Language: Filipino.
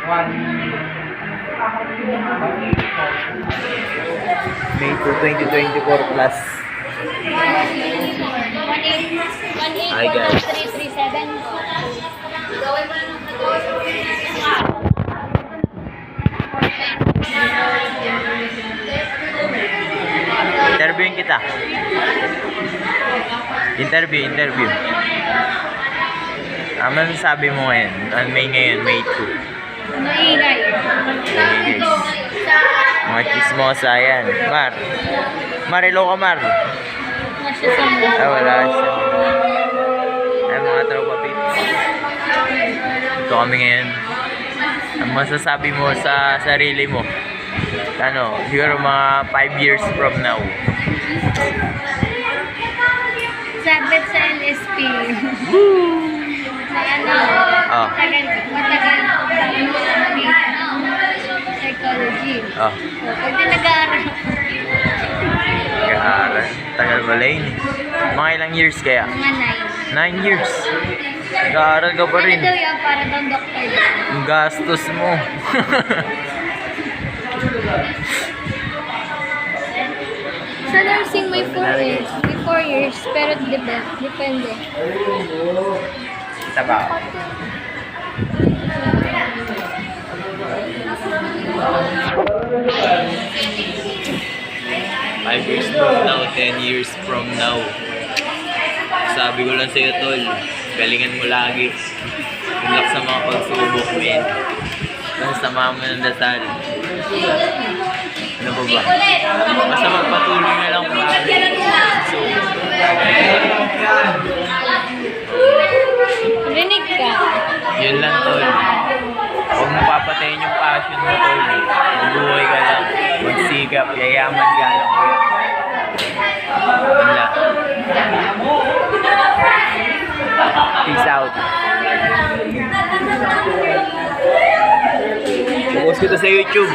May 2024 plus. Hi guys. 337. Interviewin kita. Interview. Ano sabi mo ngayon? May ngayon, May 2. Maingay. Mga chismosa yan. Mar, hello ka, Mar. Masya sa mo. Wala siya. Ay, mga tropa pit. Ito kami ngayon. Ang masasabi mo sa sarili mo? Ano, siguro mga 5 years from now. Sabit sa LSP. Na ano, matagal psychology. Pwede nag-aaral. Nag-aaral. Tagal mo, Lane. Mga ilang years kaya? Mga 9 years. Nag-aaral ka pa rin. Ano daw yan? Para daw doctor. Ang gastos mo. Sa nursing may 4 years. May 4 years. Pero depende. Taba. Five years from now, 10 years from now. Sabi ko lang sa'yo, tol, galingan mo lagi. Good luck sa mga pagsubok, men. Sama mo ng dasal. Ano ba ba? Basta magpatuloy na lang po. Rinig ka. Yun lang, tol. Huwag mo papatayin yung passion mo, tol. Mabuhay ka lang. Magsigap. Yayaman ka lang. Yun lang. Peace out. Post ko to sa YouTube.